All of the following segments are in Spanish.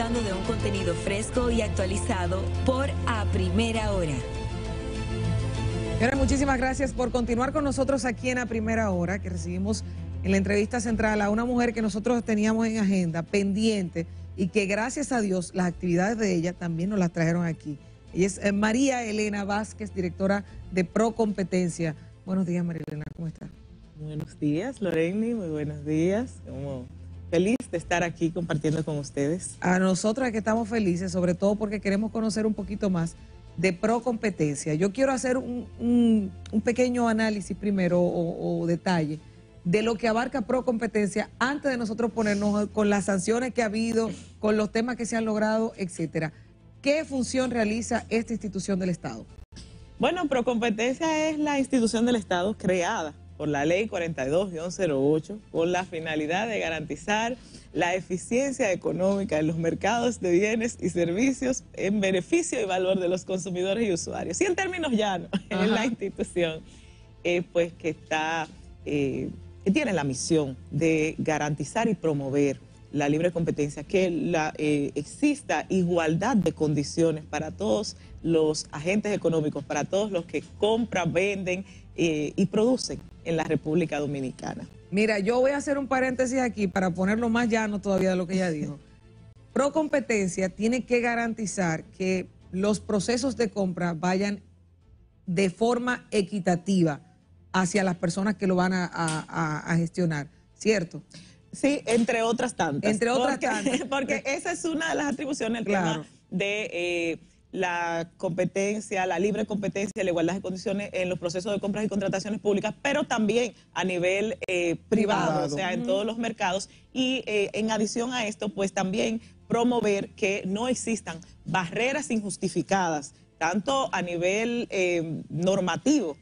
disfrutando de un contenido fresco y actualizado por A Primera Hora. Señores, muchísimas gracias por continuar con nosotros aquí en A Primera Hora, que recibimos en la entrevista central a una mujer que nosotros teníamos en agenda pendiente y que gracias a Dios las actividades de ella también nos las trajeron aquí. Ella es María Elena Vázquez, directora de Procompetencia. Buenos días, María Elena, ¿cómo está? Buenos días, Loreni, muy buenos días. Como feliz de estar aquí compartiendo con ustedes. A nosotros es que estamos felices, sobre todo porque queremos conocer un poquito más de Procompetencia. Yo quiero hacer un pequeño análisis primero o detalle de lo que abarca Procompetencia antes de nosotros ponernos con las sanciones que ha habido, con los temas que se han logrado, etcétera. ¿Qué función realiza esta institución del Estado? Bueno, Procompetencia es la institución del Estado creada por la Ley 42-08 con la finalidad de garantizar la eficiencia económica en los mercados de bienes y servicios en beneficio y valor de los consumidores y usuarios. Y en términos llanos, es la institución pues que está, que tiene la misión de garantizar y promover la libre competencia, que exista igualdad de condiciones para todos los agentes económicos, para todos los que compran, venden y producen en la República Dominicana. Mira, yo voy a hacer un paréntesis aquí para ponerlo más llano todavía de lo que ella dijo. Procompetencia tiene que garantizar que los procesos de compra vayan de forma equitativa hacia las personas que lo van a gestionar, ¿cierto? Sí, entre otras tantas. Entre otras tantas. Porque esa es una de las atribuciones, el tema de la competencia, la libre competencia, la igualdad de condiciones en los procesos de compras y contrataciones públicas, pero también a nivel privado, o sea, en todos los mercados. Y en adición a esto, pues también promover que no existan barreras injustificadas, tanto a nivel normativo,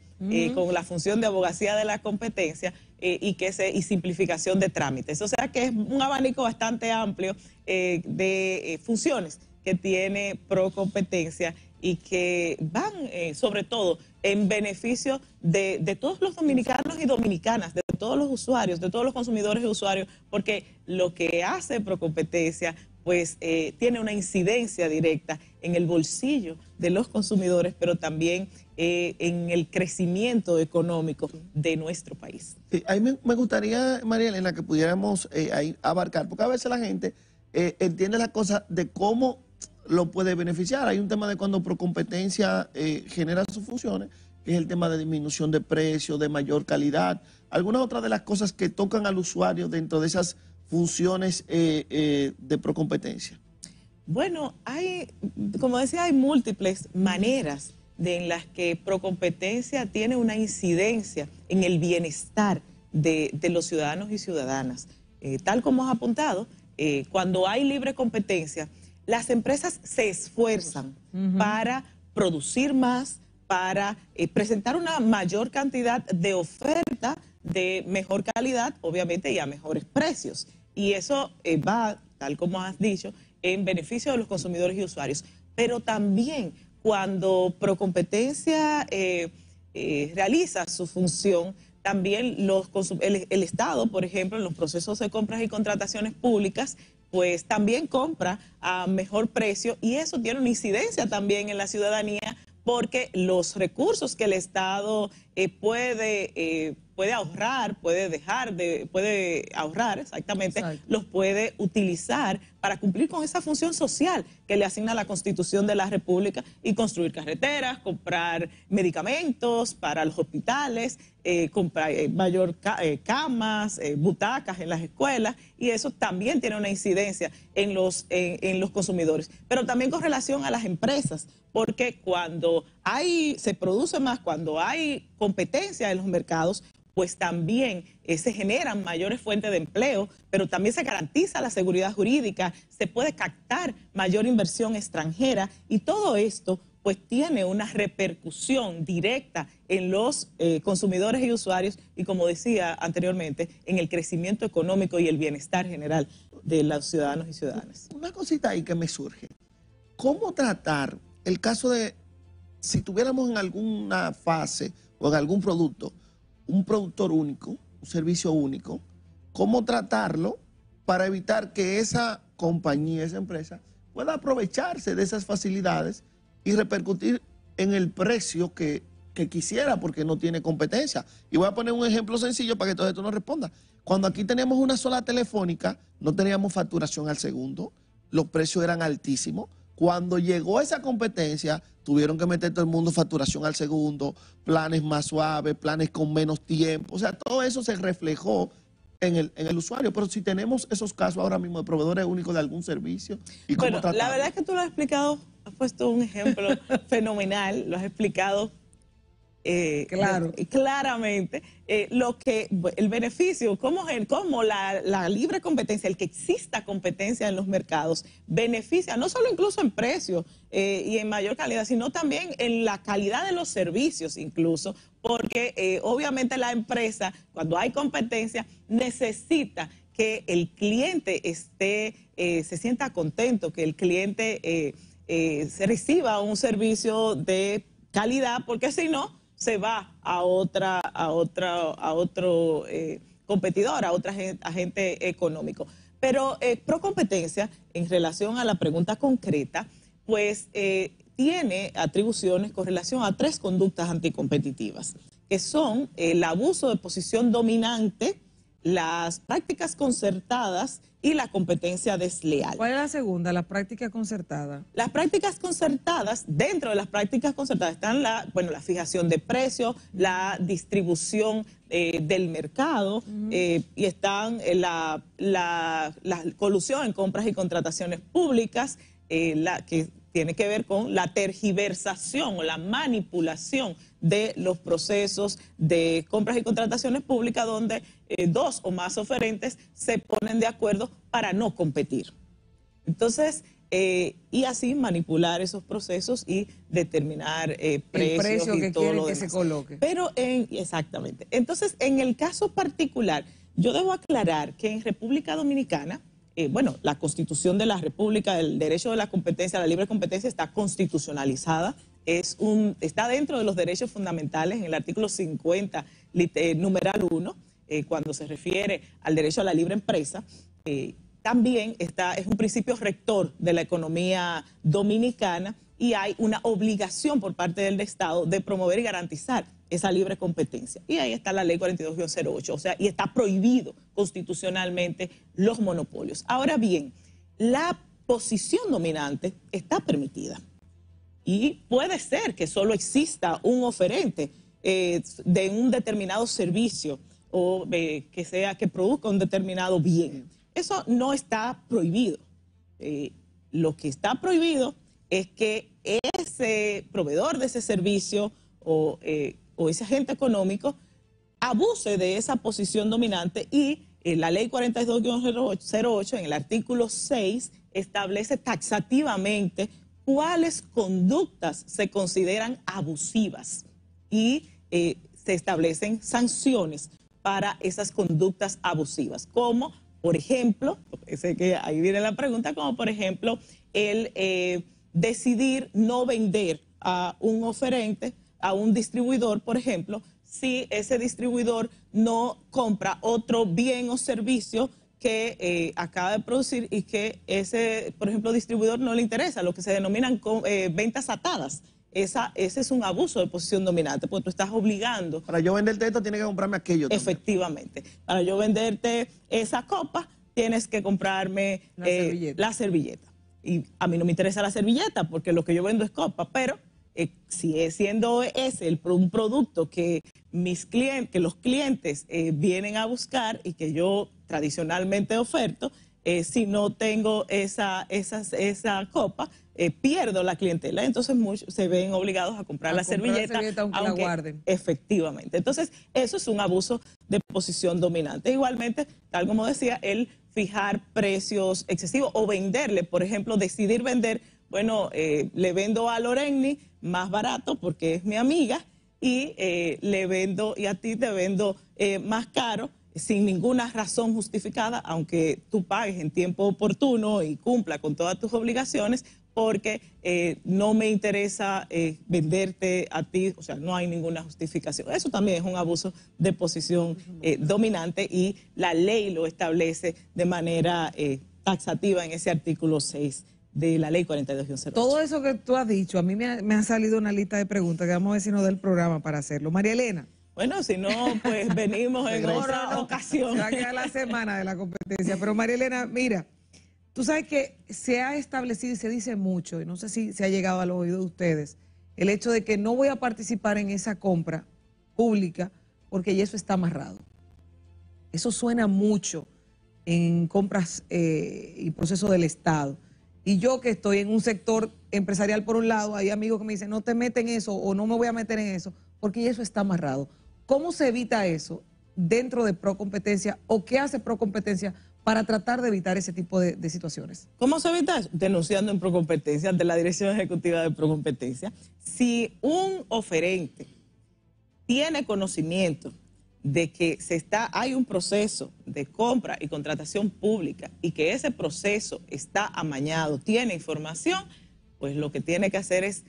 con la función de abogacía de la competencia, y simplificación de trámites. O sea que es un abanico bastante amplio de funciones que tiene Procompetencia y que van sobre todo en beneficio de todos los dominicanos y dominicanas, de todos los usuarios, de todos los consumidores y usuarios, porque lo que hace Procompetencia pues tiene una incidencia directa en el bolsillo de los consumidores, pero también en el crecimiento económico de nuestro país. Sí, a mí me gustaría, María Elena, que pudiéramos ahí abarcar, porque a veces la gente entiende las cosas de cómo lo puede beneficiar. Hay un tema de cuando Procompetencia genera sus funciones, que es el tema de disminución de precios, de mayor calidad, algunas otras de las cosas que tocan al usuario dentro de esas funciones de Procompetencia. Bueno, como decía, hay múltiples maneras en las que Procompetencia tiene una incidencia en el bienestar de los ciudadanos y ciudadanas. Tal como has apuntado, cuando hay libre competencia, las empresas se esfuerzan para producir más, para presentar una mayor cantidad de oferta de mejor calidad, obviamente, y a mejores precios. Y eso va, tal como has dicho, en beneficio de los consumidores y usuarios. Pero también cuando Procompetencia realiza su función, también el Estado, por ejemplo, en los procesos de compras y contrataciones públicas, pues también compra a mejor precio, y eso tiene una incidencia también en la ciudadanía, porque los recursos que el Estado puede ahorrar, puede ahorrar, exactamente, exacto, los puede utilizar para cumplir con esa función social que le asigna la Constitución de la República, y construir carreteras, comprar medicamentos para los hospitales, comprar mayor camas, butacas en las escuelas, y eso también tiene una incidencia en los consumidores, pero también con relación a las empresas, porque cuando se produce más, cuando hay competencia en los mercados, pues también se generan mayores fuentes de empleo, pero también se garantiza la seguridad jurídica, se puede captar mayor inversión extranjera, y todo esto pues tiene una repercusión directa en los consumidores y usuarios, y como decía anteriormente, en el crecimiento económico y el bienestar general de los ciudadanos y ciudadanas. Una cosita ahí que me surge, ¿cómo tratar el caso de si tuviéramos en alguna fase o en algún producto un productor único, un servicio único, cómo tratarlo para evitar que esa compañía, esa empresa, pueda aprovecharse de esas facilidades y repercutir en el precio que quisiera, porque no tiene competencia. Y voy a poner un ejemplo sencillo para que todo esto nos responda. Cuando aquí teníamos una sola telefónica, no teníamos facturación al segundo, los precios eran altísimos. Cuando llegó esa competencia, tuvieron que meter todo el mundo facturación al segundo, planes más suaves, planes con menos tiempo. O sea, todo eso se reflejó en el usuario. Pero si tenemos esos casos ahora mismo de proveedores únicos de algún servicio, ¿y cómo bueno, tratarlo? la verdad es que tú lo has explicado, has puesto un ejemplo fenomenal, lo has explicado Claro. claramente, el beneficio, cómo la libre competencia, el que exista competencia en los mercados, beneficia no solo incluso en precio y en mayor calidad, sino también en la calidad de los servicios incluso, porque obviamente la empresa, cuando hay competencia, necesita que el cliente se sienta contento, que el cliente se reciba un servicio de calidad, porque si no, se va a otro competidor, a otro agente económico. Pero Procompetencia, en relación a la pregunta concreta, pues tiene atribuciones con relación a 3 conductas anticompetitivas, que son el abuso de posición dominante, las prácticas concertadas y la competencia desleal. ¿Cuál es la segunda? La práctica concertada. Las prácticas concertadas, dentro de las prácticas concertadas están la fijación de precios, la distribución del mercado y están la colusión en compras y contrataciones públicas, que tiene que ver con la tergiversación o la manipulación de los procesos de compras y contrataciones públicas, donde 2 o más oferentes se ponen de acuerdo para no competir. Entonces, y así manipular esos procesos y determinar precios, el precio y que todo quieren lo que demás. se coloque. Pero exactamente. Entonces, en el caso particular, yo debo aclarar que en República Dominicana, la Constitución de la República, el derecho de la competencia, la libre competencia está constitucionalizada, está dentro de los derechos fundamentales en el artículo 50, numeral 1, cuando se refiere al derecho a la libre empresa. También es un principio rector de la economía dominicana y hay una obligación por parte del Estado de promover y garantizar esa libre competencia. Y ahí está la ley 42-08, o sea, y está prohibido constitucionalmente los monopolios. Ahora bien, la posición dominante está permitida y puede ser que solo exista un oferente de un determinado servicio o que produzca un determinado bien. Eso no está prohibido. Lo que está prohibido es que ese proveedor de ese servicio o ese agente económico abuse de esa posición dominante, y la ley 42-08 en el artículo 6 establece taxativamente cuáles conductas se consideran abusivas y se establecen sanciones para esas conductas abusivas, como por ejemplo, sé que ahí viene la pregunta, como por ejemplo el decidir no vender a un oferente, a un distribuidor, por ejemplo, si ese distribuidor no compra otro bien o servicio que acaba de producir y que ese, por ejemplo, distribuidor no le interesa, lo que se denominan ventas atadas. Ese es un abuso de posición dominante, porque tú estás obligando. Para yo venderte esto, tienes que comprarme aquello también. Efectivamente. Para yo venderte esa copa, tienes que comprarme la servilleta. Y a mí no me interesa la servilleta, porque lo que yo vendo es copa, pero siendo ese un producto que los clientes vienen a buscar y que yo tradicionalmente oferto, si no tengo esa copa, pierdo la clientela. Entonces muchos se ven obligados a comprar la servilleta aunque la guarden. Efectivamente. Entonces eso es un abuso de posición dominante. Igualmente, tal como decía, el fijar precios excesivos o venderle, por ejemplo, decidir vender, le vendo a Lorenny más barato porque es mi amiga y le vendo, y a ti te vendo más caro, sin ninguna razón justificada, aunque tú pagues en tiempo oportuno y cumpla con todas tus obligaciones, porque no me interesa venderte a ti, o sea, no hay ninguna justificación. Eso también es un abuso de posición dominante, y la ley lo establece de manera taxativa en ese artículo 6 de la ley 42-08. Todo eso que tú has dicho, a mí me ha salido una lista de preguntas que vamos a ver si nos da el programa para hacerlo. María Elena. Bueno, si no, pues venimos en otra ocasión. Se va a quedar la semana de la competencia. Pero María Elena, mira, tú sabes que se ha establecido y se dice mucho, y no sé si se ha llegado a los oídos de ustedes, el hecho de que no voy a participar en esa compra pública porque ya eso está amarrado. Eso suena mucho en compras y procesos del Estado. Y yo que estoy en un sector empresarial por un lado, hay amigos que me dicen, no te metes en eso o no me voy a meter en eso, porque ya eso está amarrado. ¿Cómo se evita eso dentro de Procompetencia o qué hace Procompetencia para tratar de evitar ese tipo de situaciones? ¿Cómo se evita eso? Denunciando en Procompetencia ante la Dirección Ejecutiva de Procompetencia. Si un oferente tiene conocimiento de que hay un proceso de compra y contratación pública y que ese proceso está amañado, tiene información, pues lo que tiene que hacer es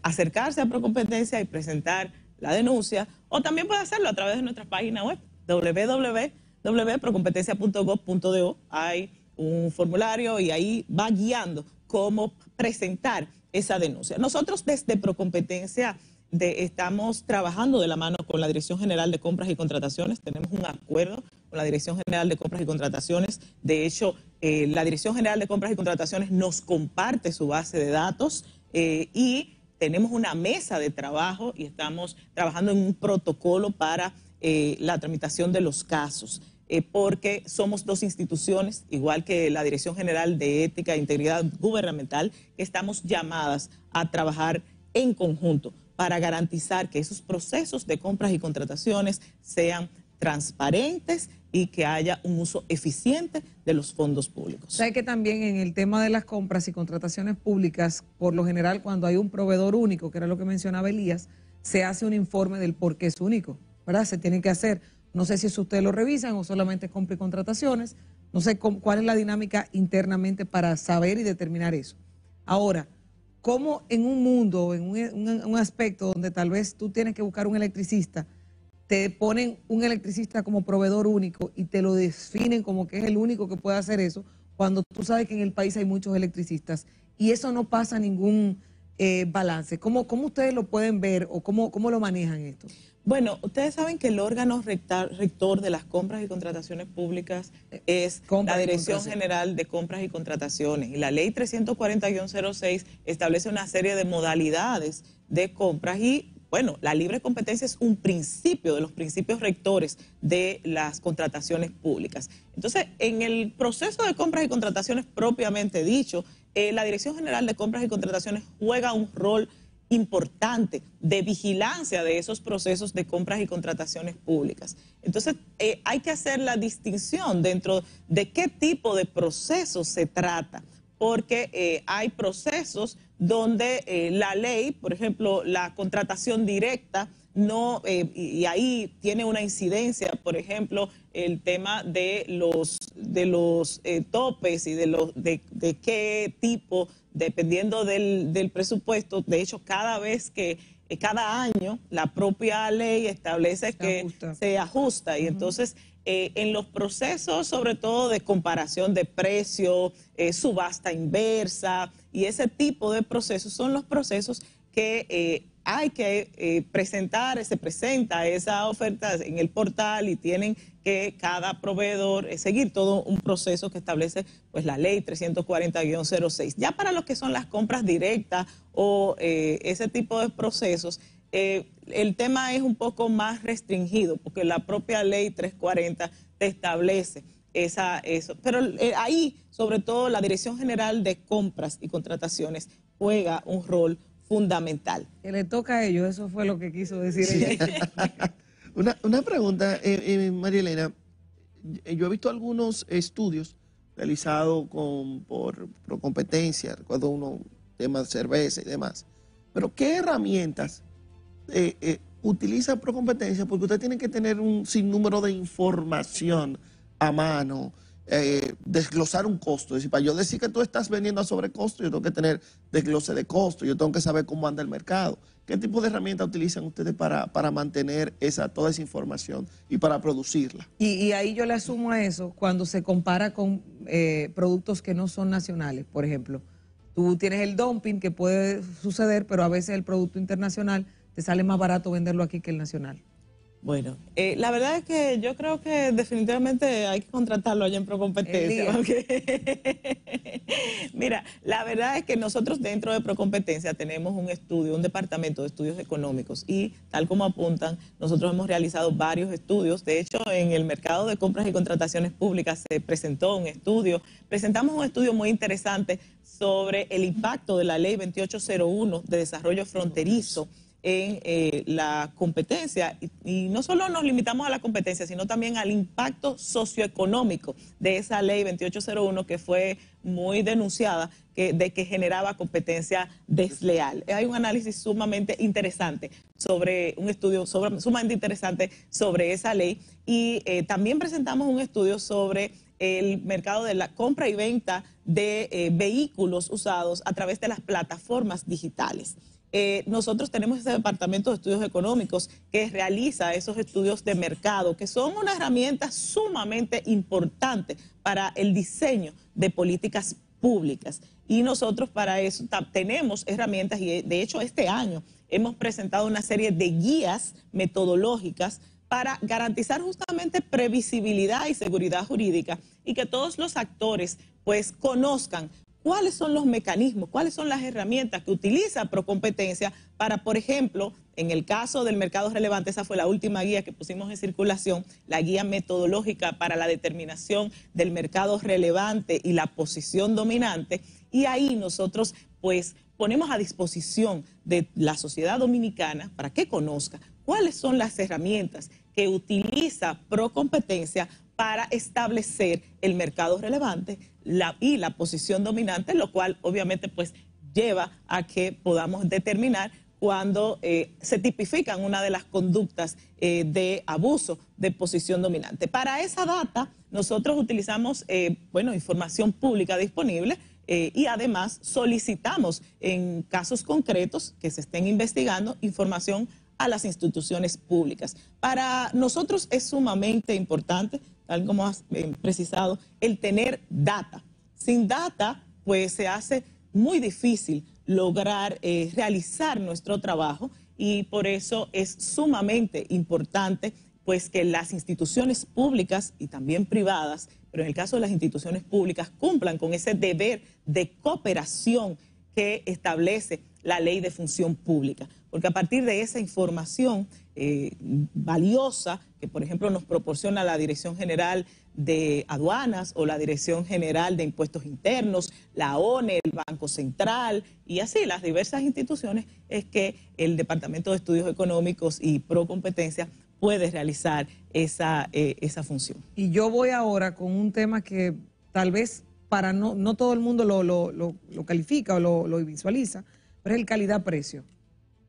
acercarse a Procompetencia y presentar la denuncia, o también puede hacerlo a través de nuestra página web www.procompetencia.gov.do. Hay un formulario y ahí va guiando cómo presentar esa denuncia. Nosotros desde Procompetencia estamos trabajando de la mano con la Dirección General de Compras y Contrataciones. Tenemos un acuerdo con la Dirección General de Compras y Contrataciones. De hecho, la Dirección General de Compras y Contrataciones nos comparte su base de datos y tenemos una mesa de trabajo y estamos trabajando en un protocolo para la tramitación de los casos. Porque somos dos instituciones, igual que la Dirección General de Ética e Integridad Gubernamental, que estamos llamadas a trabajar en conjunto para garantizar que esos procesos de compras y contrataciones sean transparentes y que haya un uso eficiente de los fondos públicos. Sé que también en el tema de las compras y contrataciones públicas, por lo general cuando hay un proveedor único, que era lo que mencionaba Elías, se hace un informe del por qué es único, ¿verdad? Se tiene que hacer. No sé si eso ustedes lo revisan o solamente compra y contrataciones. No sé cuál es la dinámica internamente para saber y determinar eso. Ahora, ¿cómo en un mundo, en un aspecto donde tal vez tú tienes que buscar un electricista, te ponen un electricista como proveedor único y te lo definen como que es el único que puede hacer eso, cuando tú sabes que en el país hay muchos electricistas y eso no pasa ningún balance? ¿Cómo ustedes lo pueden ver o cómo lo manejan esto? Bueno, ustedes saben que el órgano rector de las compras y contrataciones públicas es la Dirección General de Compras y Contrataciones. Y la ley 340-06 establece una serie de modalidades de compras y, bueno, la libre competencia es un principio de los principios rectores de las contrataciones públicas. Entonces, en el proceso de compras y contrataciones propiamente dicho, la Dirección General de Compras y Contrataciones juega un rol importante de vigilancia de esos procesos de compras y contrataciones públicas. Entonces, hay que hacer la distinción dentro de qué tipo de procesos se trata, porque hay procesos donde la ley, por ejemplo, la contratación directa, no, y ahí tiene una incidencia, por ejemplo, el tema de los topes y de qué tipo, dependiendo del presupuesto. De hecho, cada año la propia ley establece que se ajusta y entonces en los procesos, sobre todo de comparación de precio, subasta inversa y ese tipo de procesos son los procesos que hay que presentar, se presenta esa oferta en el portal y tienen que cada proveedor seguir todo un proceso que establece pues la ley 340-06. Ya para lo que son las compras directas o ese tipo de procesos, el tema es un poco más restringido porque la propia ley 340 te establece eso. Pero ahí, sobre todo, la Dirección General de Compras y Contrataciones juega un rol fundamental. Que le toca a ellos, eso fue lo que quiso decir ella. Una pregunta, María Elena. Yo he visto algunos estudios realizados por competencia, recuerdo uno, tema de cerveza y demás. Pero ¿qué herramientas utiliza Procompetencia? Porque usted tiene que tener un sinnúmero de información a mano, desglosar un costo. Es decir, para yo decir que tú estás vendiendo a sobrecosto, yo tengo que tener desglose de costo, yo tengo que saber cómo anda el mercado. ¿Qué tipo de herramientas utilizan ustedes para mantener toda esa información y para producirla? Y ahí yo le asumo a eso cuando se compara con productos que no son nacionales, por ejemplo. Tú tienes el dumping que puede suceder, pero a veces el producto internacional te sale más barato venderlo aquí que el nacional. Bueno, la verdad es que yo creo que definitivamente hay que contratarlo allá en Procompetencia. Mira, la verdad es que nosotros dentro de Procompetencia tenemos un estudio, un departamento de estudios económicos y tal como apuntan, nosotros hemos realizado varios estudios. De hecho, en el mercado de compras y contrataciones públicas se presentó un estudio. Presentamos un estudio muy interesante sobre el impacto de la Ley 2801 de desarrollo fronterizo en la competencia y no solo nos limitamos a la competencia, sino también al impacto socioeconómico de esa ley 2801 que fue muy denunciada de que generaba competencia desleal. Hay un análisis sumamente interesante sobre un estudio sumamente interesante sobre esa ley y también presentamos un estudio sobre el mercado de la compra y venta de vehículos usados a través de las plataformas digitales. Nosotros tenemos ese departamento de estudios económicos que realiza esos estudios de mercado, que son una herramienta sumamente importante para el diseño de políticas públicas. Y nosotros para eso tenemos herramientas y de hecho este año hemos presentado una serie de guías metodológicas para garantizar justamente previsibilidad y seguridad jurídica y que todos los actores pues conozcan cuáles son los mecanismos, cuáles son las herramientas que utiliza Procompetencia para, por ejemplo, en el caso del mercado relevante, esa fue la última guía que pusimos en circulación, la guía metodológica para la determinación del mercado relevante y la posición dominante, y ahí nosotros pues ponemos a disposición de la sociedad dominicana para que conozca cuáles son las herramientas que utiliza Procompetencia para establecer el mercado relevante y la posición dominante, lo cual obviamente pues lleva a que podamos determinar cuando se tipifican una de las conductas de abuso de posición dominante. Para esa data nosotros utilizamos información pública disponible y además solicitamos en casos concretos que se estén investigando información a las instituciones públicas. Para nosotros es sumamente importante, tal como has precisado, el tener data. Sin data, pues se hace muy difícil lograr realizar nuestro trabajo y por eso es sumamente importante pues que las instituciones públicas y también privadas, pero en el caso de las instituciones públicas, cumplan con ese deber de cooperación que establece la Ley de Función Pública, porque a partir de esa información valiosa que, por ejemplo, nos proporciona la Dirección General de Aduanas o la Dirección General de Impuestos Internos, la ONE, el Banco Central y así las diversas instituciones, es que el Departamento de Estudios Económicos y Procompetencia puede realizar esa función. Y yo voy ahora con un tema que tal vez para no todo el mundo lo califica o lo visualiza, pero es el calidad-precio.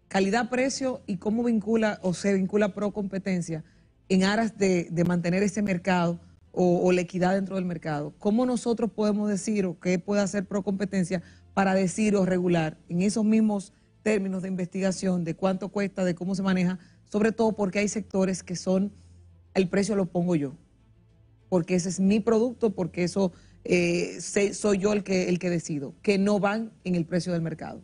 Calidad-precio y cómo vincula o se vincula Procompetencia en aras de mantener ese mercado o la equidad dentro del mercado. ¿Cómo nosotros podemos decir o qué puede hacer Procompetencia para decir o regular en esos mismos términos de investigación de cuánto cuesta, de cómo se maneja, sobre todo porque hay sectores que son, el precio lo pongo yo, porque ese es mi producto, porque eso soy yo el que decido, que no van en el precio del mercado?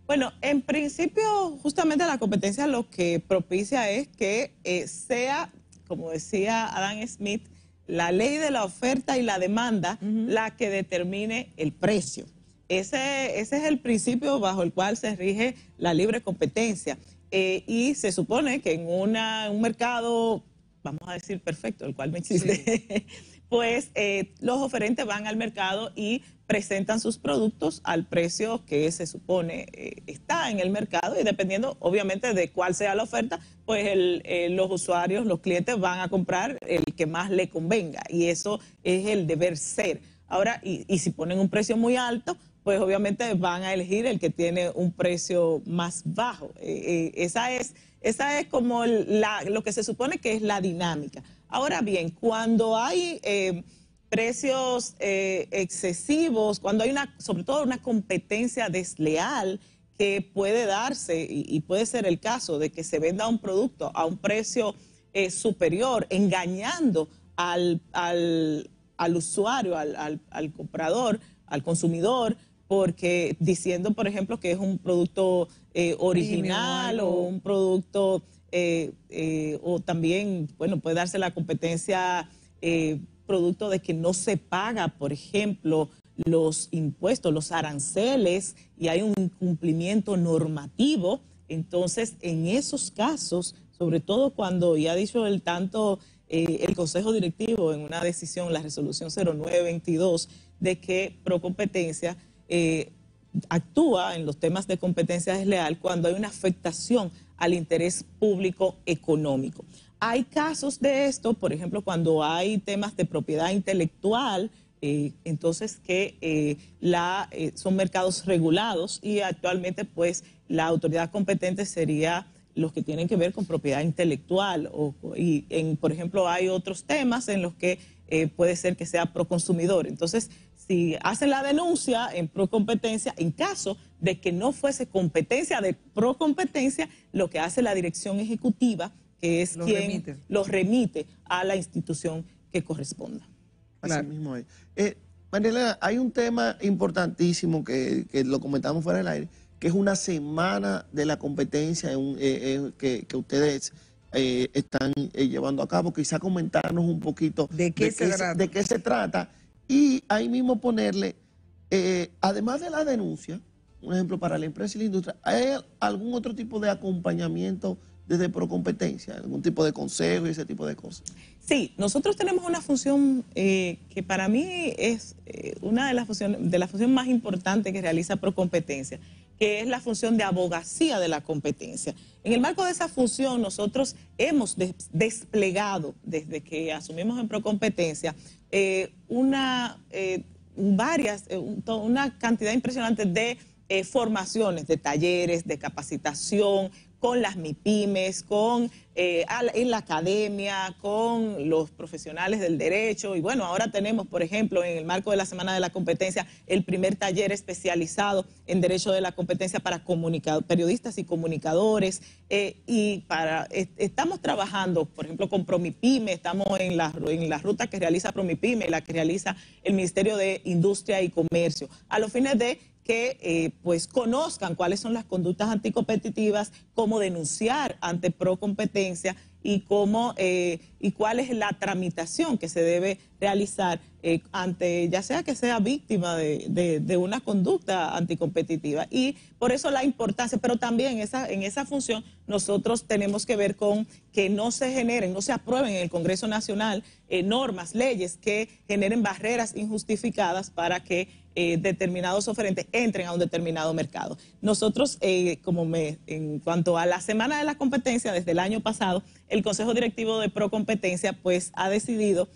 Bueno, en principio, justamente la competencia lo que propicia es que sea, como decía Adam Smith, la ley de la oferta y la demanda la que determine el precio. Ese es el principio bajo el cual se rige la libre competencia. Y se supone que en un mercado, vamos a decir perfecto, el cual no existe, sí, pues los oferentes van al mercado y presentan sus productos al precio que se supone está en el mercado y dependiendo obviamente de cuál sea la oferta, pues los usuarios, los clientes van a comprar el que más le convenga y eso es el deber ser. Ahora, y si ponen un precio muy alto, pues obviamente van a elegir el que tiene un precio más bajo. Esa es como lo que se supone que es la dinámica. Ahora bien, cuando hay precios excesivos, cuando hay sobre todo una competencia desleal que puede darse y puede ser el caso de que se venda un producto a un precio superior, engañando al usuario, al comprador, al consumidor, porque diciendo, por ejemplo, que es un producto original o un producto, o también, bueno, puede darse la competencia producto de que no se paga, por ejemplo, los impuestos, los aranceles, y hay un incumplimiento normativo. Entonces, en esos casos, sobre todo cuando, ya ha dicho el el Consejo Directivo en una decisión, la resolución 0922, de que Procompetencia actúa en los temas de competencia desleal cuando hay una afectación al interés público económico. Hay casos de esto, por ejemplo, cuando hay temas de propiedad intelectual, entonces que son mercados regulados, y actualmente pues la autoridad competente sería los que tienen que ver con propiedad intelectual, por ejemplo, hay otros temas en los que puede ser que sea Proconsumidor. Entonces, si hacen la denuncia en Procompetencia, en caso de que no fuese competencia de Procompetencia, lo que hace la dirección ejecutiva, que es quien los remite a la institución que corresponda. Así mismo es. Marielena, hay un tema importantísimo que lo comentamos fuera del aire, que es una semana de la competencia que ustedes están llevando a cabo. Quizá comentarnos un poquito de qué se trata. Y ahí mismo ponerle, además de la denuncia, un ejemplo para la empresa y la industria, ¿hay algún otro tipo de acompañamiento desde Procompetencia, algún tipo de consejo y ese tipo de cosas? Sí, nosotros tenemos una función que para mí es una de las funciones más importantes que realiza Procompetencia, que es la función de abogacía de la competencia. En el marco de esa función, nosotros hemos desplegado, desde que asumimos en Procompetencia, una cantidad impresionante de formaciones, de talleres, de capacitación, con las MIPYMES, en la academia, con los profesionales del derecho. Y bueno, ahora tenemos, por ejemplo, en el marco de la Semana de la Competencia, el primer taller especializado en Derecho de la Competencia para periodistas y comunicadores. Estamos trabajando, por ejemplo, con ProMIPYME, estamos en la ruta que realiza ProMIPYME, la que realiza el Ministerio de Industria y Comercio, a los fines de que pues conozcan cuáles son las conductas anticompetitivas, cómo denunciar ante Procompetencia y cuál es la tramitación que se debe realizar ante, ya sea que sea víctima de una conducta anticompetitiva. Y por eso la importancia, pero también en esa función nosotros tenemos que ver con que no se generen, no se aprueben en el Congreso Nacional normas, leyes que generen barreras injustificadas para que determinados oferentes entren a un determinado mercado. Nosotros, en cuanto a la Semana de la Competencia, desde el año pasado, el Consejo Directivo de Procompetencia pues ha decidido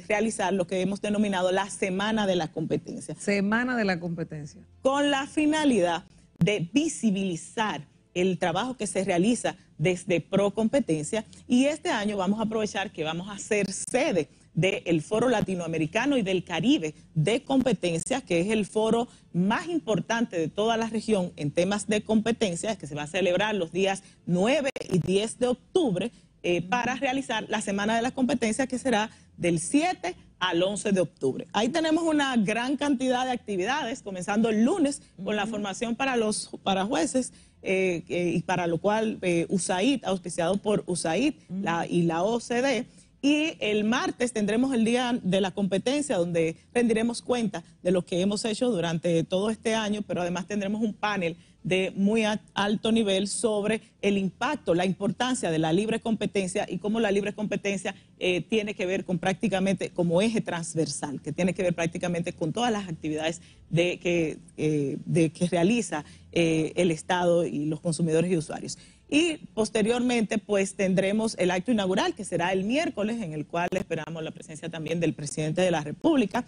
realizar lo que hemos denominado la Semana de la Competencia. Semana de la Competencia. Con la finalidad de visibilizar el trabajo que se realiza desde Procompetencia, y este año vamos a aprovechar que vamos a ser sede del Foro Latinoamericano y del Caribe de Competencia, que es el foro más importante de toda la región en temas de competencia, que se va a celebrar los días 9 y 10 de octubre para realizar la Semana de la Competencia, que será del 7 al 11 de octubre. Ahí tenemos una gran cantidad de actividades, comenzando el lunes con la formación para jueces, y para lo cual USAID, auspiciado por USAID y la OCDE. Y el martes tendremos el Día de la Competencia, donde rendiremos cuenta de lo que hemos hecho durante todo este año, pero además tendremos un panel de muy alto nivel sobre el impacto, la importancia de la libre competencia y cómo la libre competencia tiene que ver con prácticamente como eje transversal, que tiene que ver prácticamente con todas las actividades que realiza el Estado y los consumidores y usuarios. Y posteriormente pues tendremos el acto inaugural, que será el miércoles, en el cual esperamos la presencia también del presidente de la República.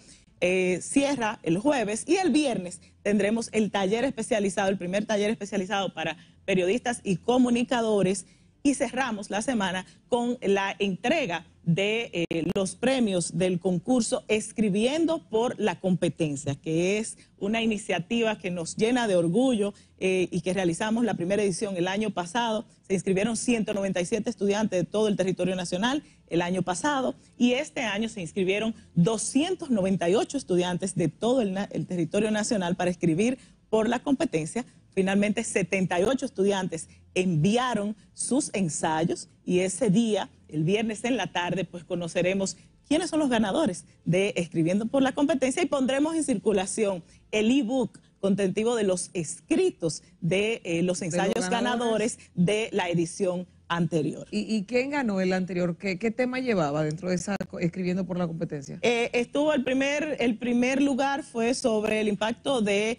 Cierra el jueves, y el viernes tendremos el taller especializado, el primer taller especializado para periodistas y comunicadores, y cerramos la semana con la entrega de los premios del concurso Escribiendo por la Competencia, que es una iniciativa que nos llena de orgullo y que realizamos la primera edición el año pasado. Se inscribieron 197 estudiantes de todo el territorio nacional el año pasado y este año se inscribieron 298 estudiantes de todo el territorio nacional para escribir por la competencia. Finalmente 78 estudiantes enviaron sus ensayos y ese día, el viernes en la tarde, pues conoceremos quiénes son los ganadores de Escribiendo por la Competencia y pondremos en circulación el ebook contentivo de los escritos de los ensayos ganadores de la edición anterior. ¿Y quién ganó el anterior? ¿Qué tema llevaba dentro de esa Escribiendo por la Competencia? Estuvo el primer lugar fue sobre el impacto de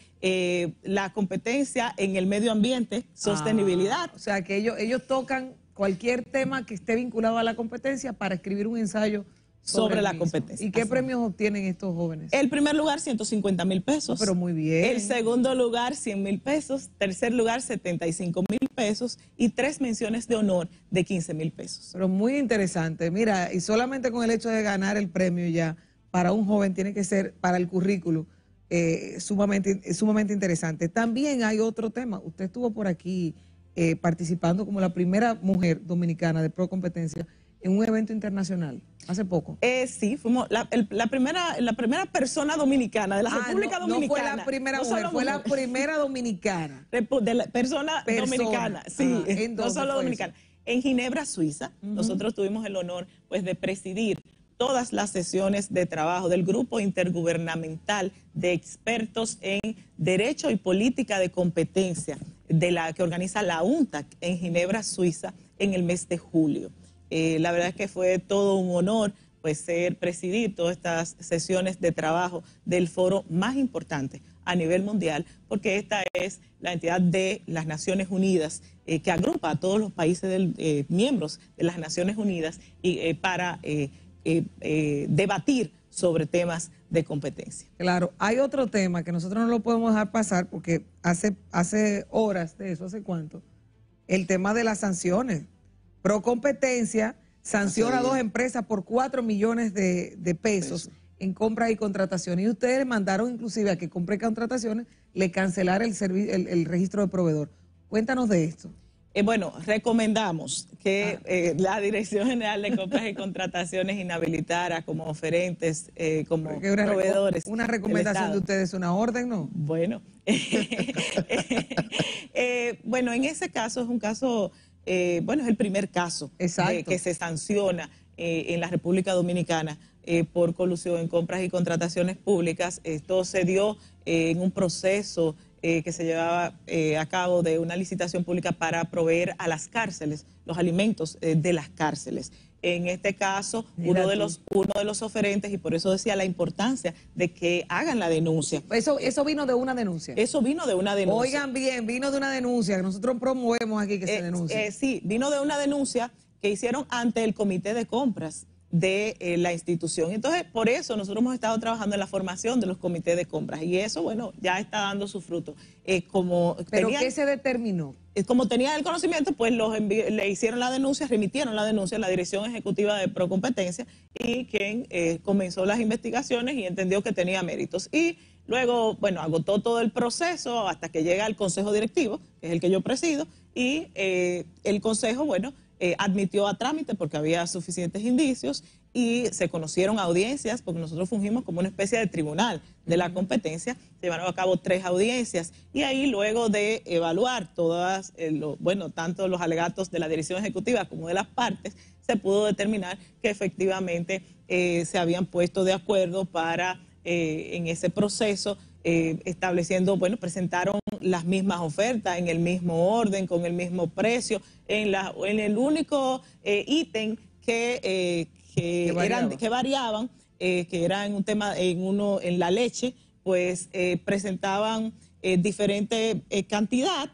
la competencia en el medio ambiente, sostenibilidad. O sea, que ellos tocan cualquier tema que esté vinculado a la competencia para escribir un ensayo sobre la competencia. ¿Y qué premios obtienen estos jóvenes? El primer lugar, 150,000 pesos. Pero muy bien. El segundo lugar, 100,000 pesos. Tercer lugar, 75,000 pesos. Y 3 menciones de honor de 15,000 pesos. Pero muy interesante. Mira, y solamente con el hecho de ganar el premio ya, para un joven tiene que ser, para el currículo, sumamente interesante. También hay otro tema. Usted estuvo por aquí participando como la primera mujer dominicana de pro competencia en un evento internacional, hace poco. Sí, fuimos la primera persona dominicana de la República Dominicana. No fue la primera mujer, fue la primera dominicana. De la persona dominicana, sí, no solo dominicana. En Ginebra, Suiza, nosotros tuvimos el honor pues de presidir todas las sesiones de trabajo del Grupo Intergubernamental de Expertos en Derecho y Política de Competencia, de la que organiza la UNTAC en Ginebra, Suiza, en el mes de julio. La verdad es que fue todo un honor pues presidir todas estas sesiones de trabajo del foro más importante a nivel mundial, porque esta es la entidad de las Naciones Unidas que agrupa a todos los países miembros de las Naciones Unidas y, para debatir sobre temas de competencia. Claro, hay otro tema que nosotros no lo podemos dejar pasar porque hace horas de eso, ¿hace cuánto? El tema de las sanciones. Pro Competencia sanciona a 2 empresas por 4 millones de pesos en compras y contrataciones. Y ustedes mandaron inclusive a que compre contrataciones le cancelara el registro de proveedor. Cuéntanos de esto. Bueno, recomendamos que la Dirección General de Compras y Contrataciones inhabilitara como oferentes, como proveedores. Una recomendación de ustedes, una orden, ¿no? Bueno, bueno, en ese caso es un caso... bueno, es el primer caso que se sanciona en la República Dominicana por colusión en compras y contrataciones públicas. Esto se dio en un proceso que se llevaba a cabo de una licitación pública para proveer a las cárceles los alimentos de las cárceles. En este caso, uno de los oferentes, y por eso decía la importancia de que hagan la denuncia. Eso vino de una denuncia. Eso vino de una denuncia. Oigan bien, vino de una denuncia, que nosotros promovemos aquí que se denuncie. Sí, vino de una denuncia que hicieron ante el comité de compras de la institución. Entonces, por eso nosotros hemos estado trabajando en la formación de los comités de compras y eso, bueno, ya está dando su fruto. ¿Pero qué se determinó? Como tenían el conocimiento, pues le hicieron la denuncia, remitieron la denuncia a la Dirección Ejecutiva de Procompetencia y quien comenzó las investigaciones y entendió que tenía méritos. Y luego, bueno, agotó todo el proceso hasta que llega al Consejo Directivo, que es el que yo presido, y el Consejo, bueno, admitió a trámite porque había suficientes indicios y se conocieron audiencias porque nosotros fungimos como una especie de tribunal de la competencia. Se llevaron a cabo 3 audiencias y ahí luego de evaluar todas, tanto los alegatos de la dirección ejecutiva como de las partes, se pudo determinar que efectivamente se habían puesto de acuerdo para en ese proceso estableciendo, bueno, presentaron las mismas ofertas en el mismo orden, con el mismo precio, en el único ítem que variaban, que era en un tema, en la leche, pues presentaban diferente cantidad,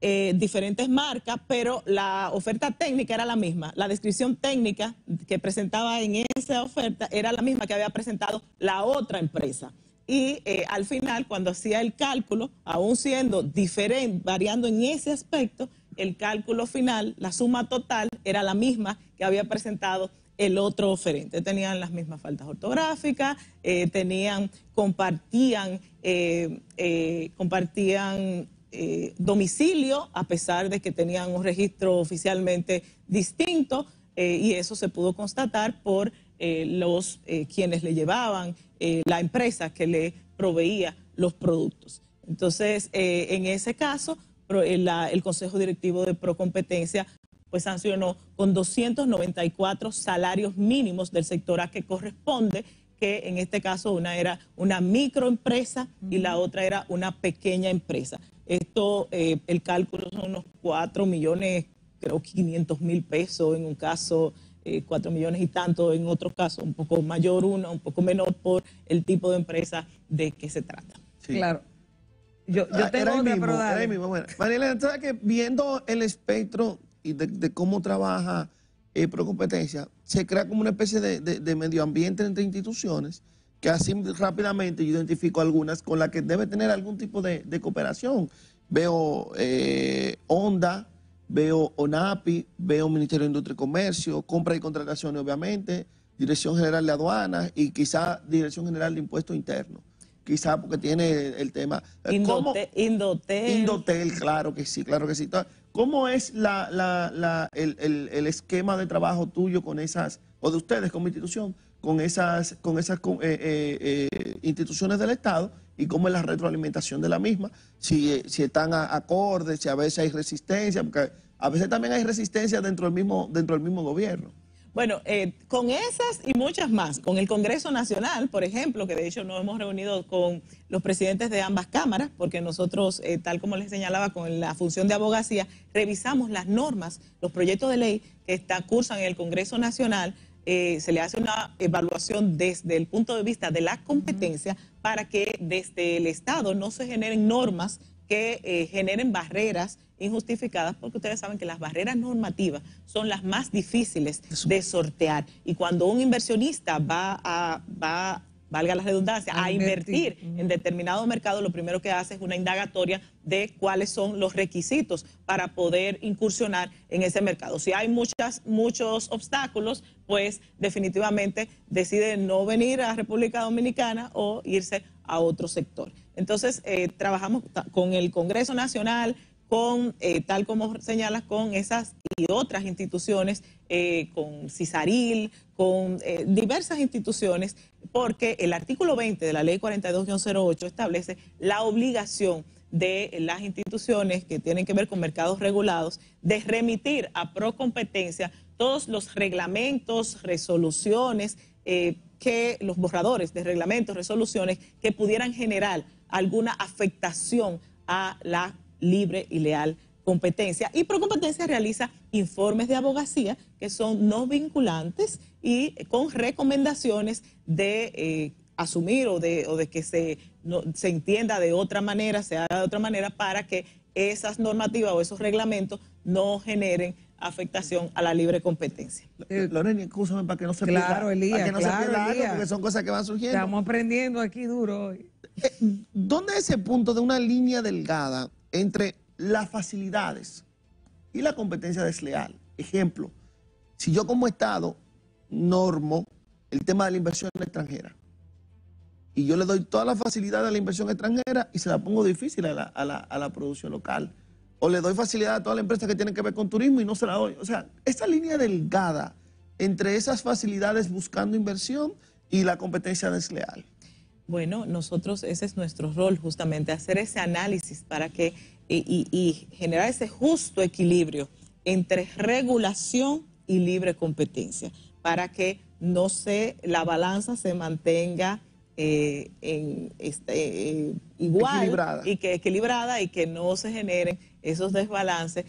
diferentes marcas, pero la oferta técnica era la misma. La descripción técnica que presentaba en esa oferta era la misma que había presentado la otra empresa. Y al final, cuando hacía el cálculo, aún siendo diferente, variando en ese aspecto, el cálculo final, la suma total, era la misma que había presentado el otro oferente. Tenían las mismas faltas ortográficas, compartían domicilio, a pesar de que tenían un registro oficialmente distinto, y eso se pudo constatar por quienes le llevaban, la empresa que le proveía los productos. Entonces, en ese caso, el Consejo Directivo de Procompetencia pues sancionó con 294 salarios mínimos del sector A, que corresponde, que en este caso una era una microempresa y la otra era una pequeña empresa. Esto, el cálculo son unos 4 millones, creo 500 mil pesos en un caso, 4 millones y tanto en otro caso, un poco mayor una, un poco menor por el tipo de empresa de que se trata. Sí. Claro. Yo tengo otra, pero dale. Bueno, Marielena, ¿sabes que viendo el espectro y de cómo trabaja Procompetencia, se crea como una especie de medio ambiente entre instituciones, que así rápidamente yo identifico algunas con las que debe tener algún tipo de cooperación? Veo Honda, veo ONAPI, veo Ministerio de Industria y Comercio, Compras y Contrataciones, obviamente, Dirección General de Aduanas y quizá Dirección General de Impuestos Internos. Quizá porque tiene el tema. Indotel, claro que sí, claro que sí. ¿Cómo es el esquema de trabajo tuyo con esas, o de ustedes como institución, con esas instituciones del Estado, y cómo es la retroalimentación de la misma? Si están acordes, si a veces hay resistencia, porque a veces también hay resistencia dentro del mismo gobierno. Bueno, con esas y muchas más, con el Congreso Nacional, por ejemplo, que de hecho nos hemos reunido con los presidentes de ambas cámaras, porque nosotros, tal como les señalaba, con la función de abogacía, revisamos las normas, los proyectos de ley que cursan en el Congreso Nacional. Se le hace una evaluación desde el punto de vista de la competencia para que desde el Estado no se generen normas que generen barreras injustificadas, porque ustedes saben que las barreras normativas son las más difíciles de sortear. Y cuando un inversionista va, valga la redundancia, a invertir en determinado mercado, lo primero que hace es una indagatoria de cuáles son los requisitos para poder incursionar en ese mercado. Si hay muchos obstáculos, pues definitivamente decide no venir a República Dominicana o irse a otro sector. Entonces, trabajamos con el Congreso Nacional, tal como señalas, con esas y otras instituciones, con CISARIL, con diversas instituciones, porque el artículo 20 de la Ley 42-08 establece la obligación de las instituciones que tienen que ver con mercados regulados de remitir a Procompetencia todos los reglamentos, resoluciones, los borradores de reglamentos, resoluciones que pudieran generar alguna afectación a la libre y leal competencia. Y Procompetencia realiza informes de abogacía que son no vinculantes y con recomendaciones de asumir o de que se entienda de otra manera, se haga de otra manera, para que esas normativas o esos reglamentos no generen afectación a la libre competencia. Lorena, escúchame para que no se Claro, Elías, para que no se pierda algo, Elías, porque son cosas que van surgiendo. Estamos aprendiendo aquí duro hoy. ¿Dónde es ese punto de una línea delgada entre las facilidades y la competencia desleal? Ejemplo, si yo como Estado normo el tema de la inversión extranjera y yo le doy toda la facilidad a la inversión extranjera y se la pongo difícil a la producción local, o le doy facilidad a toda la empresa que tiene que ver con turismo y no se la doy. O sea, esa línea delgada entre esas facilidades buscando inversión y la competencia desleal. Bueno, nosotros, ese es nuestro rol, justamente, hacer ese análisis para que y generar ese justo equilibrio entre regulación y libre competencia, para que la balanza se mantenga igual, equilibrada y que no se generen esos desbalances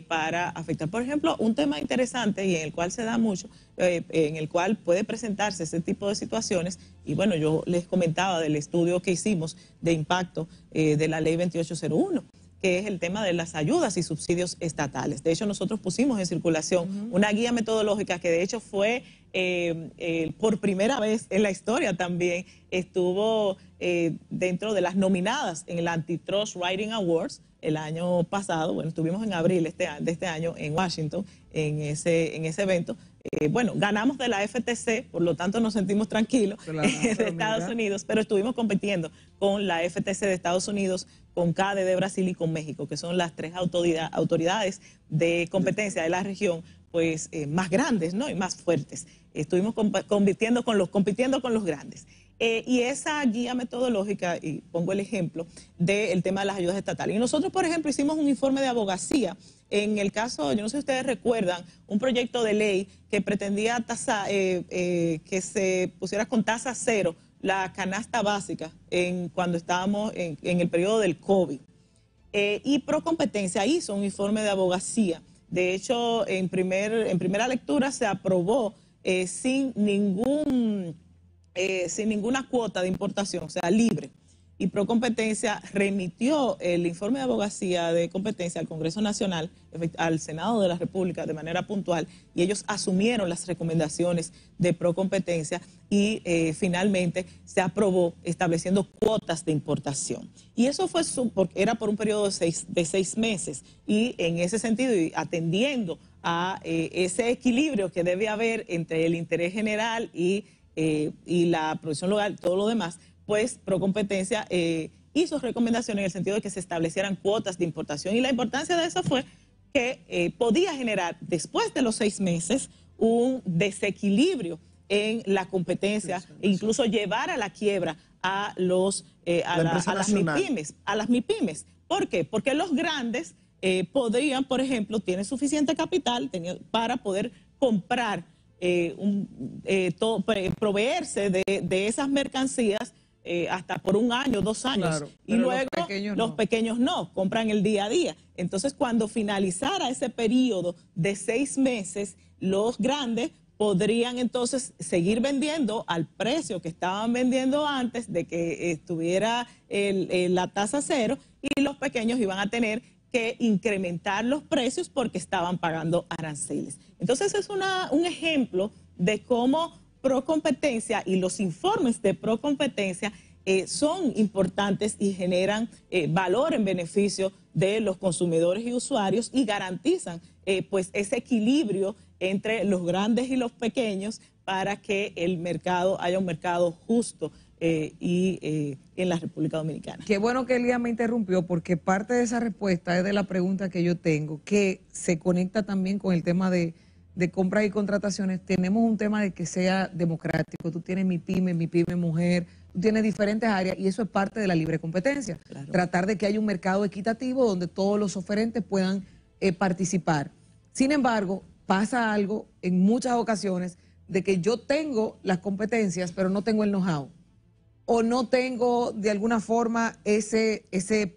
para afectar. Por ejemplo, un tema interesante y en el cual se da mucho, en el cual puede presentarse ese tipo de situaciones, y bueno, yo les comentaba del estudio que hicimos de impacto de la ley 2801, que es el tema de las ayudas y subsidios estatales. De hecho, nosotros pusimos en circulación una guía metodológica que de hecho fue por primera vez en la historia también, estuvo dentro de las nominadas en el Antitrust Writing Awards el año pasado. Bueno, estuvimos en abril de este año en Washington, en ese evento, bueno, ganamos de la FTC, por lo tanto nos sentimos tranquilos de Estados Unidos, pero estuvimos compitiendo con la FTC de Estados Unidos, con CADE de Brasil y con México, que son las tres autoridades de competencia de la región, pues más grandes, ¿no? Y más fuertes. Estuvimos compitiendo con los grandes. Y esa guía metodológica, y pongo el ejemplo del tema de las ayudas estatales. Y nosotros, por ejemplo, hicimos un informe de abogacía. En el caso, yo no sé si ustedes recuerdan, un proyecto de ley que pretendía que se pusiera con tasa cero la canasta básica cuando estábamos en el periodo del COVID. Y Procompetencia hizo un informe de abogacía. De hecho, en primera lectura se aprobó sin ninguna cuota de importación, o sea, libre. Y Procompetencia remitió el informe de abogacía de competencia al Congreso Nacional, al Senado de la República de manera puntual, y ellos asumieron las recomendaciones de Procompetencia y finalmente se aprobó estableciendo cuotas de importación. Y eso fue era por un periodo de seis meses, y en ese sentido, y atendiendo a ese equilibrio que debe haber entre el interés general y la producción local, todo lo demás, pues Procompetencia hizo recomendaciones en el sentido de que se establecieran cuotas de importación, y la importancia de eso fue que podía generar después de los 6 meses un desequilibrio en la competencia e incluso llevar a la quiebra a las MIPIMES. ¿Por qué? Porque los grandes podrían, por ejemplo, tienen suficiente capital para poder comprar, proveerse de esas mercancías hasta por 1 año, 2 años, claro, y luego los pequeños no, compran el día a día. Entonces, cuando finalizara ese periodo de 6 meses, los grandes podrían entonces seguir vendiendo al precio que estaban vendiendo antes de que estuviera la tasa cero, y los pequeños iban a tener que incrementar los precios porque estaban pagando aranceles. Entonces es un ejemplo de cómo Procompetencia y los informes de Procompetencia son importantes y generan valor en beneficio de los consumidores y usuarios, y garantizan pues ese equilibrio entre los grandes y los pequeños para que haya un mercado justo en la República Dominicana. Qué bueno que Elías me interrumpió, porque parte de esa respuesta es de la pregunta que yo tengo, que se conecta también con el tema de compras y contrataciones. Tenemos un tema de que sea democrático. Tú tienes MIPYME mujer, tú tienes diferentes áreas, y eso es parte de la libre competencia. Claro. Tratar de que haya un mercado equitativo donde todos los oferentes puedan participar. Sin embargo, pasa algo en muchas ocasiones de que yo tengo las competencias, pero no tengo el know-how, o no tengo de alguna forma ese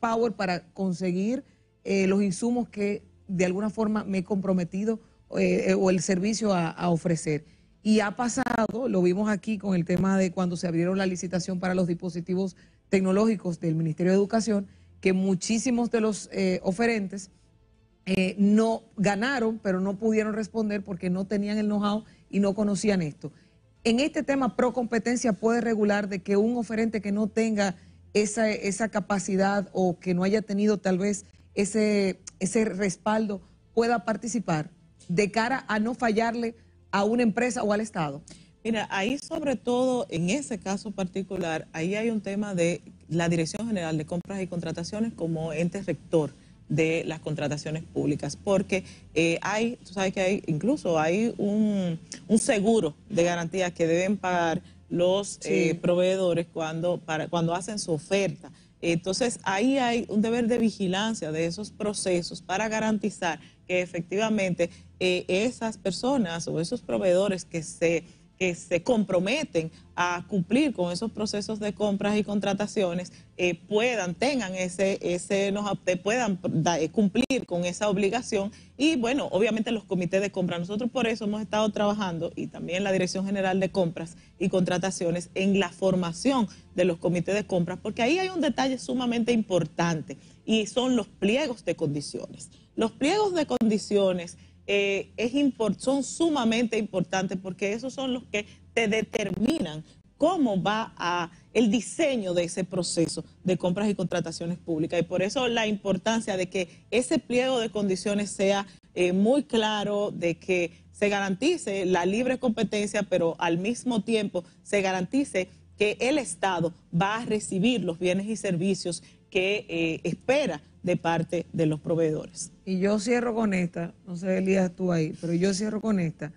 power para conseguir los insumos que de alguna forma me he comprometido o el servicio a ofrecer. Y ha pasado, lo vimos aquí con el tema de cuando se abrieron la licitación para los dispositivos tecnológicos del Ministerio de Educación, que muchísimos de los oferentes no ganaron, pero no pudieron responder porque no tenían el know-how y no conocían esto. En este tema, Procompetencia puede regular de que un oferente que no tenga esa capacidad, o que no haya tenido tal vez ese respaldo, pueda participar de cara a no fallarle a una empresa o al Estado. Mira, ahí sobre todo en ese caso particular, ahí hay un tema de la Dirección General de Compras y Contrataciones como ente rector de las contrataciones públicas, porque tú sabes que incluso hay un seguro de garantía que deben pagar los proveedores cuando hacen su oferta. Entonces, ahí hay un deber de vigilancia de esos procesos para garantizar que efectivamente esas personas o esos proveedores que se comprometen a cumplir con esos procesos de compras y contrataciones puedan cumplir con esa obligación. Y bueno, obviamente los comités de compra, nosotros por eso hemos estado trabajando, y también la Dirección General de Compras y Contrataciones, en la formación de los comités de compras, porque ahí hay un detalle sumamente importante, y son los pliegos de condiciones. Los pliegos de condiciones son sumamente importantes, porque esos son los que te determinan cómo va el diseño de ese proceso de compras y contrataciones públicas. Y por eso la importancia de que ese pliego de condiciones sea muy claro, de que se garantice la libre competencia, pero al mismo tiempo se garantice que el Estado va a recibir los bienes y servicios que espera de parte de los proveedores. Y yo cierro con esta, no sé, Elías, tú ahí, pero yo cierro con esta.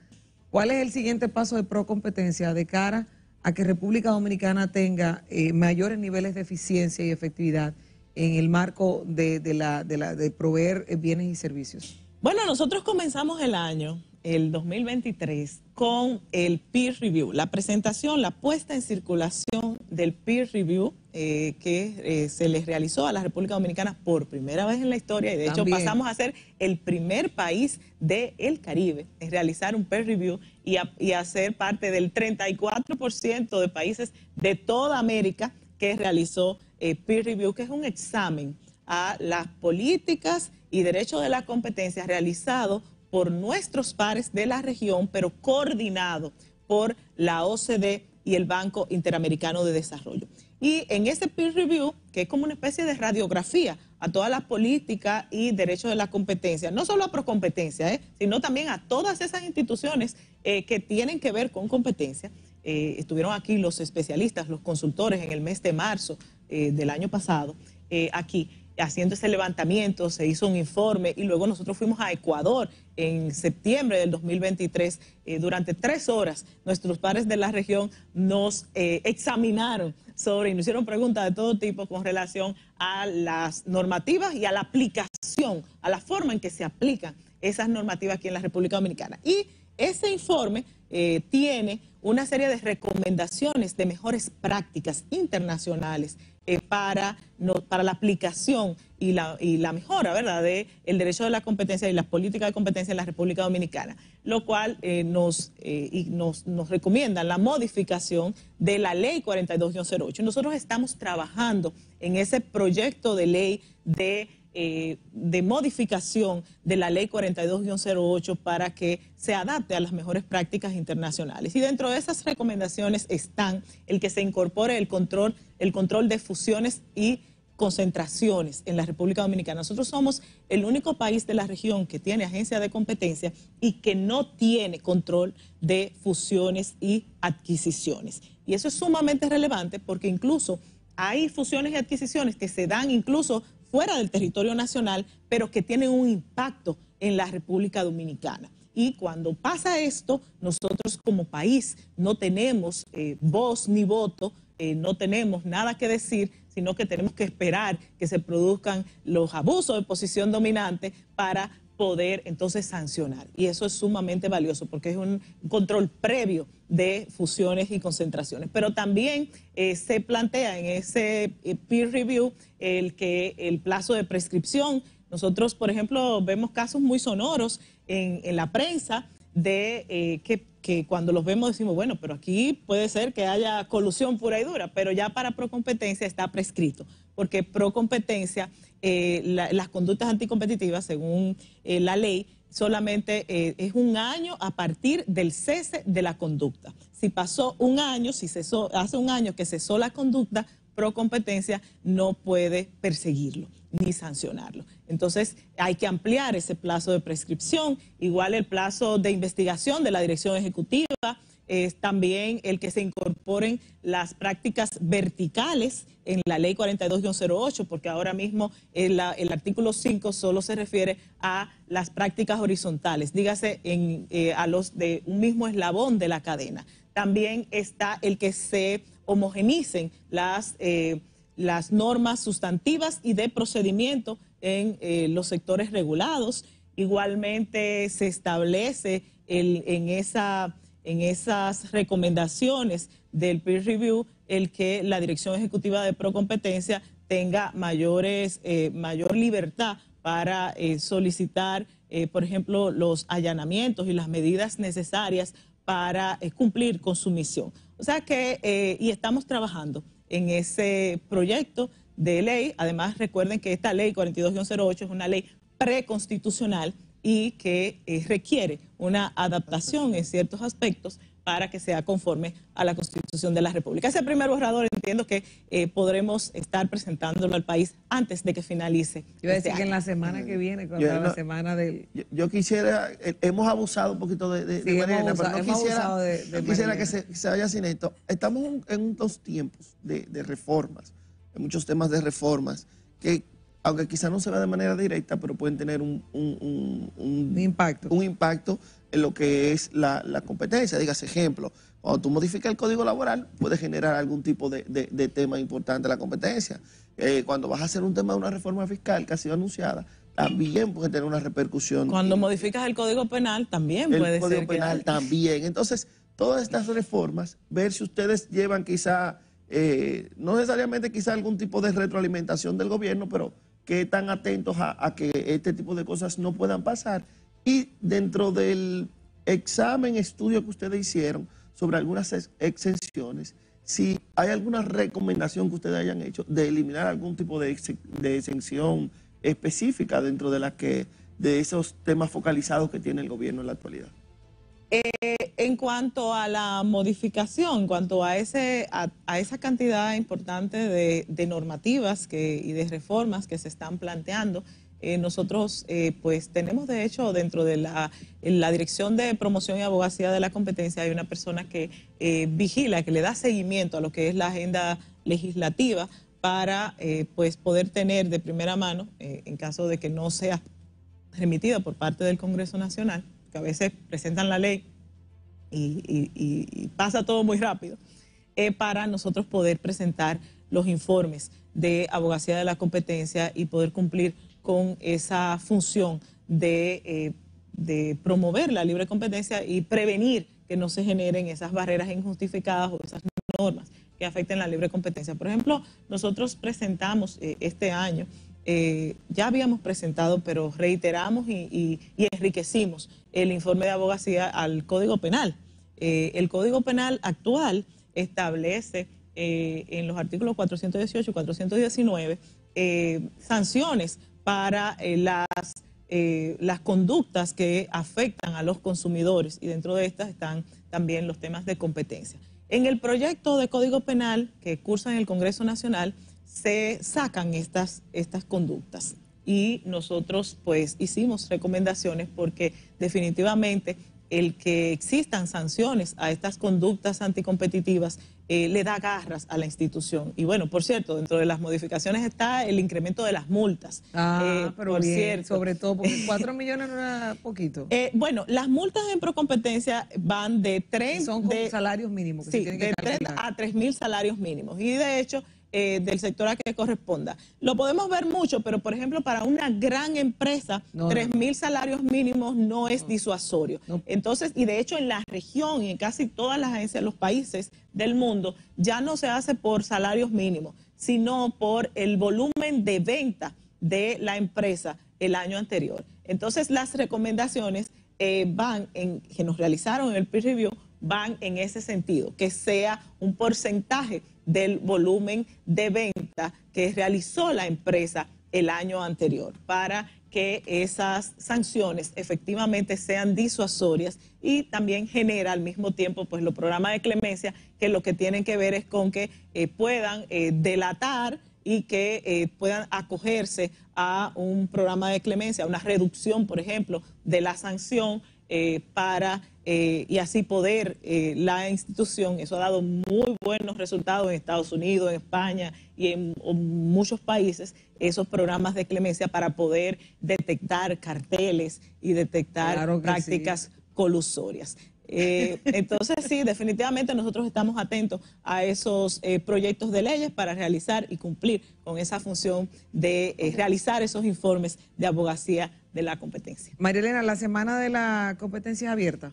¿Cuál es el siguiente paso de Procompetencia de cara a que República Dominicana tenga mayores niveles de eficiencia y efectividad en el marco de proveer bienes y servicios? Bueno, nosotros comenzamos el año, el 2023, con el peer review, la presentación, la puesta en circulación del peer review que se les realizó a la República Dominicana por primera vez en la historia, y de hecho pasamos a ser el primer país del Caribe en realizar un peer review y a ser parte del 34% de países de toda América que realizó peer review, que es un examen a las políticas y derechos de la competencia realizado por nuestros pares de la región, pero coordinado por la OCDE y el Banco Interamericano de Desarrollo. Y en ese peer review, que es como una especie de radiografía a todas las políticas y derechos de la competencia, no solo a Procompetencia, sino también a todas esas instituciones que tienen que ver con competencia. Estuvieron aquí los especialistas, los consultores en el mes de marzo del año pasado, aquí haciendo ese levantamiento, se hizo un informe y luego nosotros fuimos a Ecuador en septiembre del 2023. Durante 3 horas nuestros pares de la región nos examinaron y nos hicieron preguntas de todo tipo con relación a las normativas y a la aplicación, a la forma en que se aplican esas normativas aquí en la República Dominicana. Y ese informe tiene una serie de recomendaciones de mejores prácticas internacionales para la aplicación y la mejora, ¿verdad?, del derecho de la competencia y las políticas de competencia en la República Dominicana, lo cual nos recomienda la modificación de la Ley 42-08. Nosotros estamos trabajando en ese proyecto de ley de modificación de la Ley 42-08 para que se adapte a las mejores prácticas internacionales. Y dentro de esas recomendaciones están el que se incorpore el control de fusiones y concentraciones en la República Dominicana. Nosotros somos el único país de la región que tiene agencia de competencia y que no tiene control de fusiones y adquisiciones. Y eso es sumamente relevante porque incluso hay fusiones y adquisiciones que se dan incluso fuera del territorio nacional, pero que tienen un impacto en la República Dominicana. Y cuando pasa esto, nosotros como país no tenemos voz ni voto, no tenemos nada que decir, sino que tenemos que esperar que se produzcan los abusos de posición dominante para poder entonces sancionar. Y eso es sumamente valioso porque es un control previo de fusiones y concentraciones. Pero también se plantea en ese peer review el plazo de prescripción. Nosotros, por ejemplo, vemos casos muy sonoros en la prensa de que cuando los vemos decimos, bueno, pero aquí puede ser que haya colusión pura y dura, pero ya para Procompetencia está prescrito, porque Procompetencia, las conductas anticompetitivas, según la ley, solamente es 1 año a partir del cese de la conducta. Si pasó 1 año, si cesó, hace 1 año que cesó la conducta, Procompetencia no puede perseguirlo ni sancionarlo. Entonces hay que ampliar ese plazo de prescripción, igual el plazo de investigación de la dirección ejecutiva, es también el que se incorporen las prácticas verticales en la ley 42-08, porque ahora mismo el artículo 5 solo se refiere a las prácticas horizontales, dígase a los de un mismo eslabón de la cadena. También está el que se homogenicen las normas sustantivas y de procedimiento en los sectores regulados. Igualmente se establece en esas recomendaciones del peer review el que la Dirección Ejecutiva de Procompetencia tenga mayor libertad para solicitar, por ejemplo, los allanamientos y las medidas necesarias para cumplir con su misión. O sea que, y estamos trabajando en ese proyecto de ley. Además, recuerden que esta ley 42-08 es una ley preconstitucional y que requiere una adaptación en ciertos aspectos para que sea conforme a la Constitución de la República. Ese primer borrador entiendo que podremos estar presentándolo al país antes de que finalice. Yo iba a decir que en la semana que viene, cuando la semana del... Yo quisiera, hemos abusado un poquito de Sí, Marielena, hemos pero no abusado de quisiera Marielena. que se vaya sin esto. Estamos en unos tiempos de reformas, de muchos temas de reformas, que aunque quizá no se vea de manera directa, pero pueden tener un impacto en lo que es la competencia. Dígase ejemplo, cuando tú modificas el código laboral, puede generar algún tipo de tema importante a la competencia. Cuando vas a hacer un tema de una reforma fiscal que ha sido anunciada, también puede tener una repercusión. Cuando modificas el Código Penal, también puede ser. El Código Penal también. Entonces, todas estas reformas, ver si ustedes llevan quizá, no necesariamente quizá algún tipo de retroalimentación del gobierno, pero que están atentos a que este tipo de cosas no puedan pasar. Y dentro del estudio que ustedes hicieron sobre algunas exenciones, si hay alguna recomendación que ustedes hayan hecho de eliminar algún tipo de exención específica dentro de esos temas focalizados que tiene el gobierno en la actualidad. En cuanto a la modificación, en cuanto a esa cantidad importante de normativas y de reformas que se están planteando, nosotros pues tenemos de hecho dentro de la Dirección de Promoción y Abogacía de la Competencia hay una persona que vigila, que le da seguimiento a lo que es la agenda legislativa para pues poder tener de primera mano, en caso de que no sea remitida por parte del Congreso Nacional, que a veces presentan la ley y pasa todo muy rápido, para nosotros poder presentar los informes de abogacía de la competencia y poder cumplir con esa función de promover la libre competencia y prevenir que no se generen esas barreras injustificadas o esas normas que afecten la libre competencia. Por ejemplo, nosotros presentamos este año, ya habíamos presentado, pero reiteramos y enriquecimos el informe de abogacía al Código Penal. El Código Penal actual establece en los artículos 418 y 419 sanciones para las conductas que afectan a los consumidores, y dentro de estas están también los temas de competencia. En el proyecto de Código Penal que cursa en el Congreso Nacional se sacan estas conductas y nosotros pues hicimos recomendaciones porque definitivamente el que existan sanciones a estas conductas anticompetitivas le da garras a la institución. Y bueno, por cierto, dentro de las modificaciones está el incremento de las multas. Pero por bien, cierto. sobre todo porque 4 millones no era poquito. Bueno, las multas en procompetencia van de 3... Son como salarios mínimos. Que sí, se tienen que de 3 a 3.000 salarios mínimos. Y de hecho, del sector a que corresponda. Lo podemos ver mucho, pero por ejemplo, para una gran empresa, 3.000 salarios mínimos no es disuasorio. Entonces, y de hecho en la región y en casi todas las agencias de los países del mundo, ya no se hace por salarios mínimos, sino por el volumen de venta de la empresa el año anterior. Entonces, las recomendaciones que nos realizaron en el peer review van en ese sentido, que sea un porcentaje del volumen de venta que realizó la empresa el año anterior, para que esas sanciones efectivamente sean disuasorias, y también genera al mismo tiempo pues los programas de clemencia, que lo que tienen que ver es con que puedan delatar y que puedan acogerse a un programa de clemencia, a una reducción, por ejemplo, de la sanción y así poder la institución. Eso ha dado muy buenos resultados en Estados Unidos, en España y en muchos países, esos programas de clemencia para poder detectar carteles y detectar prácticas colusorias. Entonces sí, definitivamente nosotros estamos atentos a esos proyectos de leyes para realizar y cumplir con esa función de realizar esos informes de abogacía de la competencia. Marielena, ¿la semana de la competencia es abierta?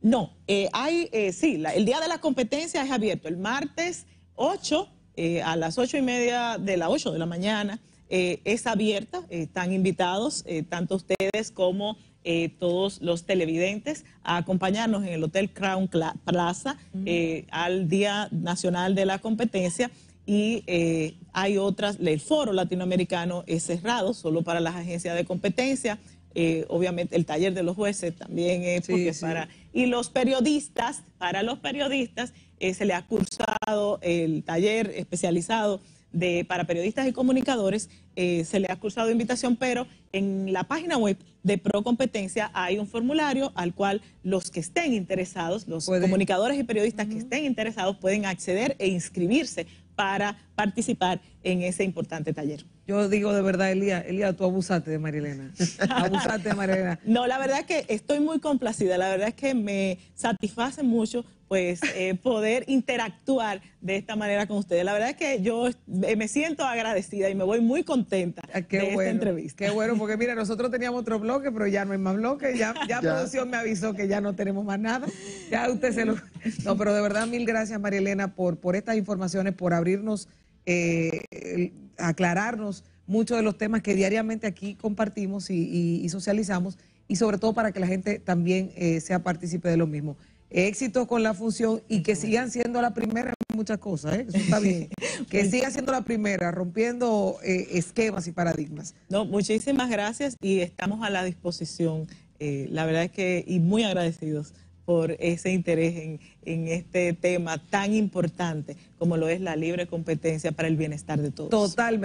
No, el día de la competencia es abierto. El martes 8 a las 8:30 de la 8 de la mañana es abierta. Están invitados tanto ustedes como todos los televidentes a acompañarnos en el Hotel Crown Plaza al Día Nacional de la Competencia. Y hay otras, el foro latinoamericano es cerrado solo para las agencias de competencia. obviamente el taller de los jueces también es porque para... Y los periodistas, para los periodistas se le ha cursado el taller especializado para periodistas y comunicadores, se le ha cursado invitación, pero en la página web de Procompetencia hay un formulario al cual los que estén interesados, los comunicadores y periodistas que estén interesados pueden acceder e inscribirse para participar en ese importante taller. Yo digo de verdad, Elías, tú abusaste de Marielena. Abusaste de Marielena. No, la verdad es que estoy muy complacida. La verdad es que me satisface mucho pues poder interactuar de esta manera con ustedes. La verdad es que yo me siento agradecida y me voy muy contenta de esta entrevista. Qué bueno, porque mira, nosotros teníamos otro bloque, pero ya no hay más bloque. Ya producción me avisó que ya no tenemos más nada. Ya usted se lo... No, pero de verdad, mil gracias, Marielena, por estas informaciones, por abrirnos, aclararnos muchos de los temas que diariamente aquí compartimos y socializamos, y sobre todo para que la gente también sea partícipe de lo mismo. Éxito con la función y que sigan siendo la primera en muchas cosas, eso está bien. Que siga siendo la primera, rompiendo esquemas y paradigmas. No, muchísimas gracias y estamos a la disposición. La verdad es que, y muy agradecidos por ese interés en este tema tan importante como lo es la libre competencia para el bienestar de todos. Totalmente.